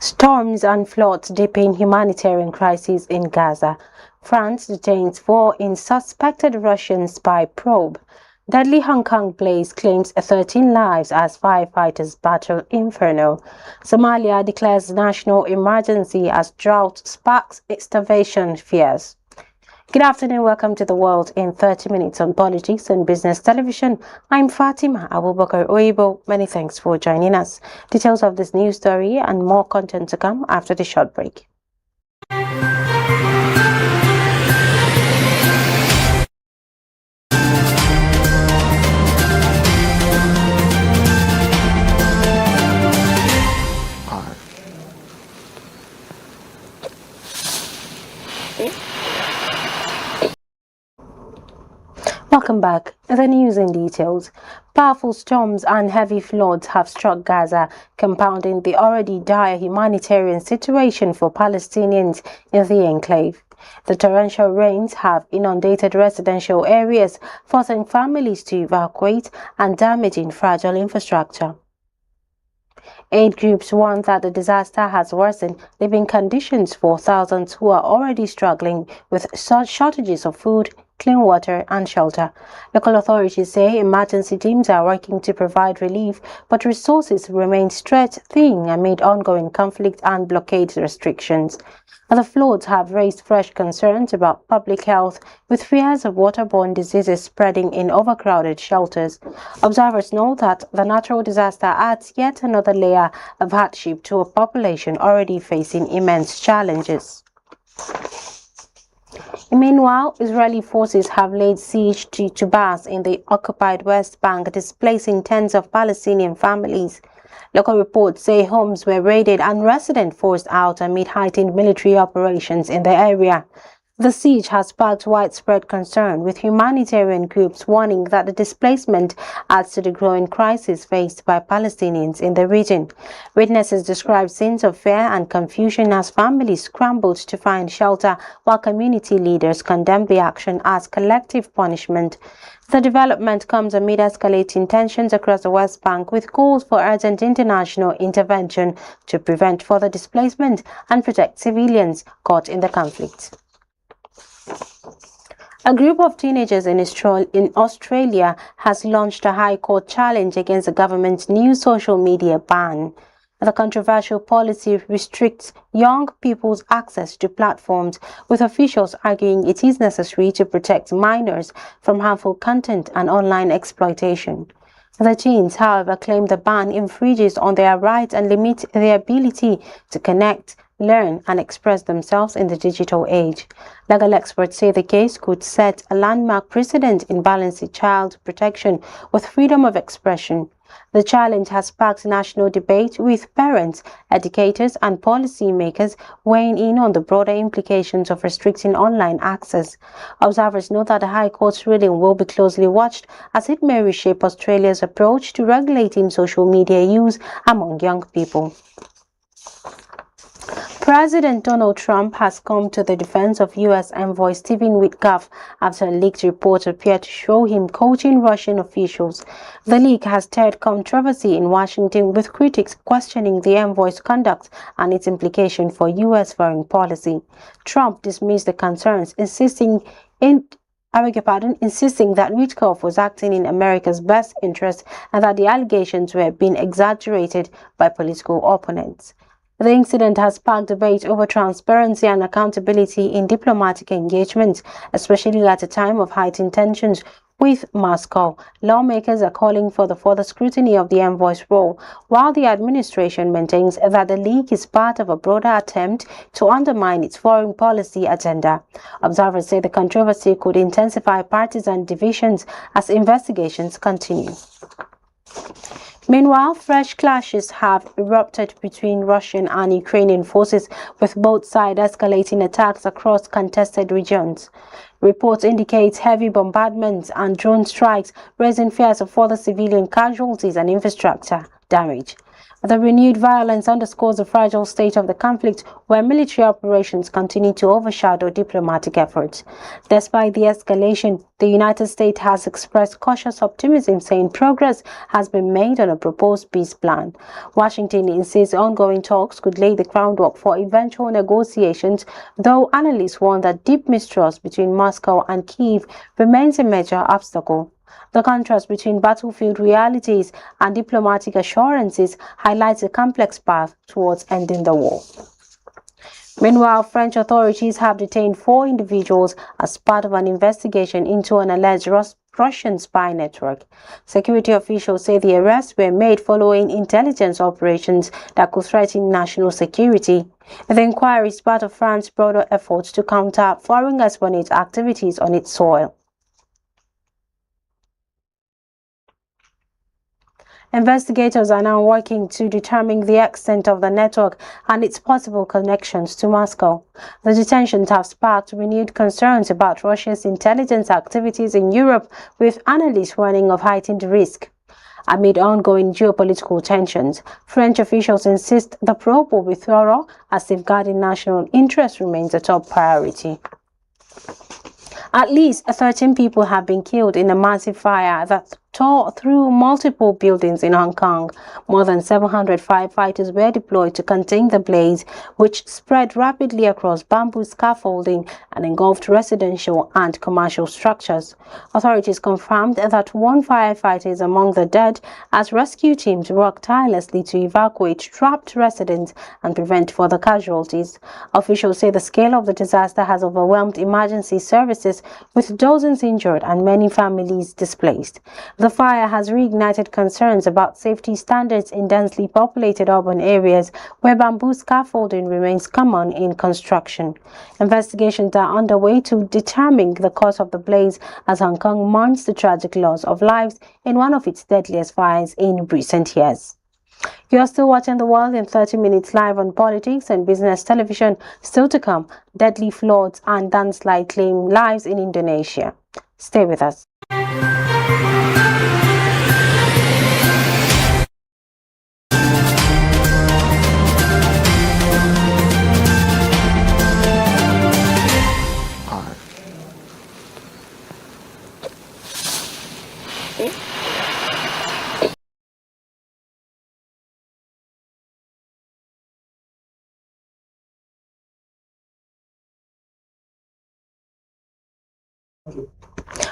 Storms and floods deepen humanitarian crisis in Gaza. France detains 4 suspected Russian spy probe. Deadly Hong Kong blaze claims 13 lives as firefighters battle inferno. Somalia declares national emergency as drought sparks starvation fears. Good afternoon, welcome to The World in 30 Minutes on Politics and Business Television. I'm Fatima Abubakar Oibo. Many thanks for joining us. Details of this news story and more content to come after the short break. Welcome back. The news in details. Powerful storms and heavy floods have struck Gaza, compounding the already dire humanitarian situation for Palestinians in the enclave. The torrential rains have inundated residential areas, forcing families to evacuate and damaging fragile infrastructure. Aid groups warn that the disaster has worsened living conditions for thousands who are already struggling with shortages of food, clean water and shelter. Local authorities say emergency teams are working to provide relief, but resources remain stretched thin amid ongoing conflict and blockade restrictions. The floods have raised fresh concerns about public health, with fears of waterborne diseases spreading in overcrowded shelters. Observers know that the natural disaster adds yet another layer of hardship to a population already facing immense challenges. Meanwhile, Israeli forces have laid siege to bases in the occupied West Bank, displacing tens of Palestinian families. Local reports say homes were raided and residents forced out amid heightened military operations in the area. The siege has sparked widespread concern, with humanitarian groups warning that the displacement adds to the growing crisis faced by Palestinians in the region. Witnesses describe scenes of fear and confusion as families scrambled to find shelter, while community leaders condemned the action as collective punishment. The development comes amid escalating tensions across the West Bank, with calls for urgent international intervention to prevent further displacement and protect civilians caught in the conflict. A group of teenagers in Australia has launched a High Court challenge against the government's new social media ban. The controversial policy restricts young people's access to platforms, with officials arguing it is necessary to protect minors from harmful content and online exploitation. The teens, however, claim the ban infringes on their rights and limits their ability to connect, learn and express themselves in the digital age. Legal experts say the case could set a landmark precedent in balancing child protection with freedom of expression. The challenge has sparked national debate, with parents, educators and policymakers weighing in on the broader implications of restricting online access. Observers note that the High Court's ruling will be closely watched, as it may reshape Australia's approach to regulating social media use among young people. President Donald Trump has come to the defense of U.S. envoy Stephen Witkoff after a leaked report appeared to show him coaching Russian officials. The leak has stirred controversy in Washington, with critics questioning the envoy's conduct and its implication for U.S. foreign policy. Trump dismissed the concerns, insisting that Witkoff was acting in America's best interest and that the allegations were being exaggerated by political opponents. The incident has sparked debate over transparency and accountability in diplomatic engagements, especially at a time of heightened tensions with Moscow. Lawmakers are calling for the further scrutiny of the envoy's role, while the administration maintains that the leak is part of a broader attempt to undermine its foreign policy agenda. Observers say the controversy could intensify partisan divisions as investigations continue. Meanwhile, fresh clashes have erupted between Russian and Ukrainian forces, with both sides escalating attacks across contested regions. Reports indicate heavy bombardments and drone strikes, raising fears of further civilian casualties and infrastructure damage. The renewed violence underscores the fragile state of the conflict, where military operations continue to overshadow diplomatic efforts. Despite the escalation, the United States has expressed cautious optimism, saying progress has been made on a proposed peace plan. Washington insists ongoing talks could lay the groundwork for eventual negotiations, though analysts warn that deep mistrust between Moscow and Kyiv remains a major obstacle. The contrast between battlefield realities and diplomatic assurances highlights a complex path towards ending the war. Meanwhile, French authorities have detained 4 individuals as part of an investigation into an alleged Russian spy network. Security officials say the arrests were made following intelligence operations that could threaten national security. The inquiry is part of France's broader efforts to counter foreign espionage activities on its soil. Investigators are now working to determine the extent of the network and its possible connections to Moscow. The detentions have sparked renewed concerns about Russia's intelligence activities in Europe, with analysts warning of heightened risk. Amid ongoing geopolitical tensions, French officials insist the probe will be thorough, as safeguarding national interest remains a top priority. At least 13 people have been killed in a massive fire that tore through multiple buildings in Hong Kong. More than 700 firefighters were deployed to contain the blaze, which spread rapidly across bamboo scaffolding and engulfed residential and commercial structures. Authorities confirmed that 1 firefighter is among the dead, as rescue teams worked tirelessly to evacuate trapped residents and prevent further casualties. Officials say the scale of the disaster has overwhelmed emergency services, with dozens injured and many families displaced. The fire has reignited concerns about safety standards in densely populated urban areas where bamboo scaffolding remains common in construction. Investigations are underway to determine the cause of the blaze, as Hong Kong mourns the tragic loss of lives in one of its deadliest fires in recent years. You are still watching The World in 30 Minutes live on Politics and Business Television. Still to come, deadly floods and landslide claim lives in Indonesia. Stay with us.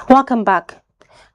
Welcome back.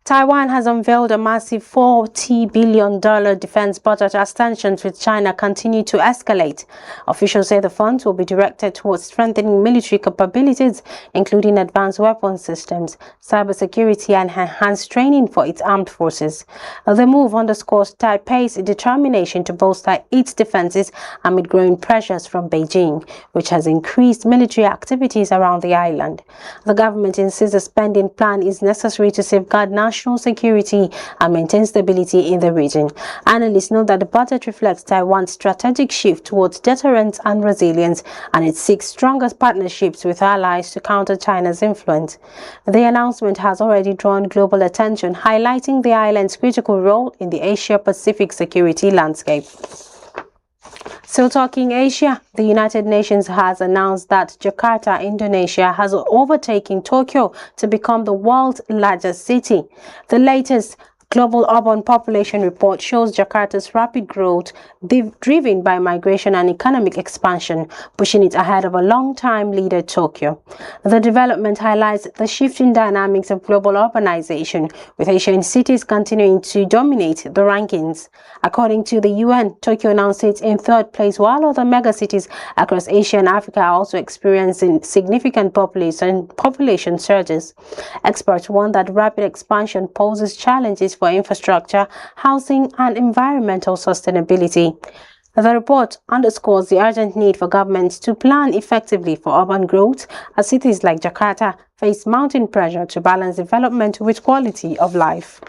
Taiwan has unveiled a massive $40 billion defense budget as tensions with China continue to escalate. Officials say the funds will be directed towards strengthening military capabilities, including advanced weapon systems, cybersecurity, and enhanced training for its armed forces. The move underscores Taipei's determination to bolster its defenses amid growing pressures from Beijing, which has increased military activities around the island. The government insists the spending plan is necessary to safeguard national security and maintain stability in the region. Analysts note that the budget reflects Taiwan's strategic shift towards deterrence and resilience, and it seeks stronger partnerships with allies to counter China's influence. The announcement has already drawn global attention, highlighting the island's critical role in the Asia-Pacific security landscape. Still talking Asia, the United Nations has announced that Jakarta, Indonesia, has overtaken Tokyo to become the world's largest city. The latest Global Urban Population Report shows Jakarta's rapid growth, driven by migration and economic expansion, pushing it ahead of a long-time leader, Tokyo. The development highlights the shifting dynamics of global urbanization, with Asian cities continuing to dominate the rankings. According to the UN, Tokyo now sits in 3rd place, while other megacities across Asia and Africa are also experiencing significant population surges. Experts warn that rapid expansion poses challenges for infrastructure, housing, and environmental sustainability. The report underscores the urgent need for governments to plan effectively for urban growth, as cities like Jakarta face mounting pressure to balance development with quality of life.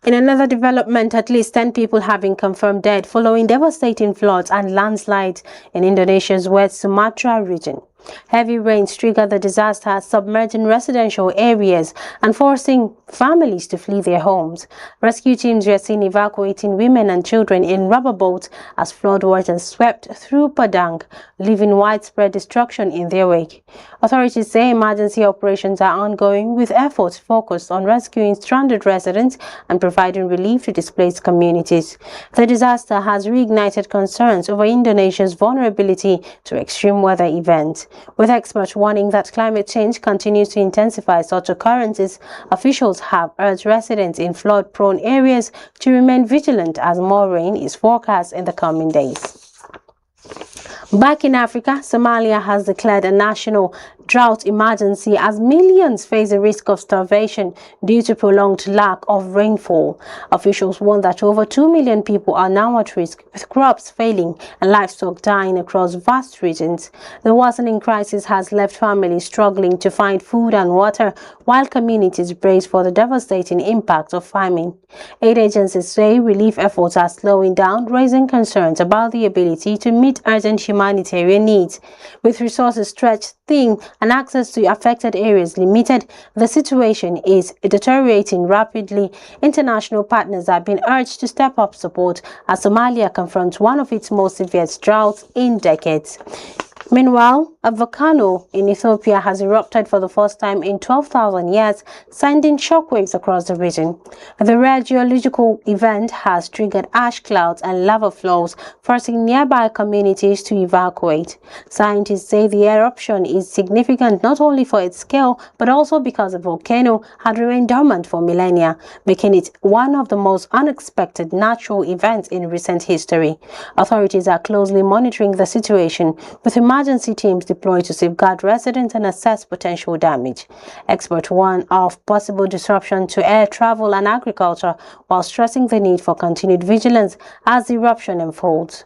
In another development, at least 10 people have been confirmed dead following devastating floods and landslides in Indonesia's West Sumatra region. Heavy rains triggered the disaster, submerging residential areas and forcing families to flee their homes. Rescue teams were seen evacuating women and children in rubber boats as floodwaters swept through Padang, leaving widespread destruction in their wake. Authorities say emergency operations are ongoing, with efforts focused on rescuing stranded residents and providing relief to displaced communities. The disaster has reignited concerns over Indonesia's vulnerability to extreme weather events. With experts warning that climate change continues to intensify such occurrences, officials have urged residents in flood-prone areas to remain vigilant as more rain is forecast in the coming days. Back in Africa, Somalia has declared a national drought emergency as millions face the risk of starvation due to prolonged lack of rainfall. Officials warn that over 2 million people are now at risk, with crops failing and livestock dying across vast regions. The worsening crisis has left families struggling to find food and water, while communities brace for the devastating impact of famine. Aid agencies say relief efforts are slowing down, raising concerns about the ability to meet urgent humanitarian needs. With resources stretched thin and access to affected areas limited, the situation is deteriorating rapidly. International partners have been urged to step up support as Somalia confronts one of its most severe droughts in decades. Meanwhile, a volcano in Ethiopia has erupted for the first time in 12,000 years, sending shockwaves across the region. The rare geological event has triggered ash clouds and lava flows, forcing nearby communities to evacuate. Scientists say the eruption is significant not only for its scale, but also because the volcano had remained dormant for millennia, making it one of the most unexpected natural events in recent history. Authorities are closely monitoring the situation, with emergency teams deployed to safeguard residents and assess potential damage. Experts warn of possible disruption to air travel and agriculture, while stressing the need for continued vigilance as the eruption unfolds.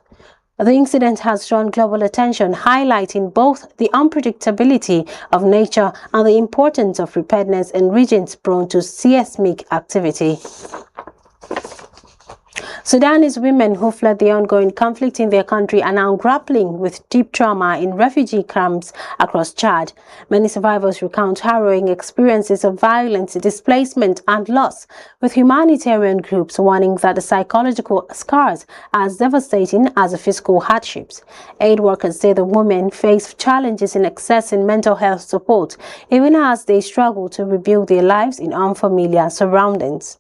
The incident has drawn global attention, highlighting both the unpredictability of nature and the importance of preparedness in regions prone to seismic activity. Sudanese women who fled the ongoing conflict in their country are now grappling with deep trauma in refugee camps across Chad. Many survivors recount harrowing experiences of violence, displacement, and loss, with humanitarian groups warning that the psychological scars are as devastating as the physical hardships. Aid workers say the women face challenges in accessing mental health support, even as they struggle to rebuild their lives in unfamiliar surroundings.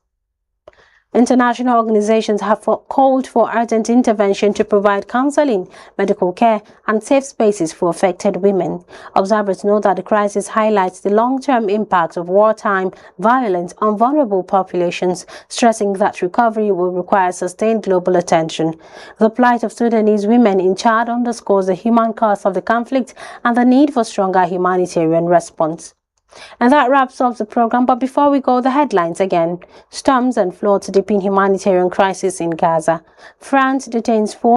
International organizations have called for urgent intervention to provide counseling, medical care, and safe spaces for affected women. Observers know that the crisis highlights the long-term impact of wartime violence on vulnerable populations, stressing that recovery will require sustained global attention. The plight of Sudanese women in Chad underscores the human cost of the conflict and the need for stronger humanitarian response. And that wraps up the program, but before we go, the headlines again. Storms and floods deepen humanitarian crisis in Gaza. France detains 4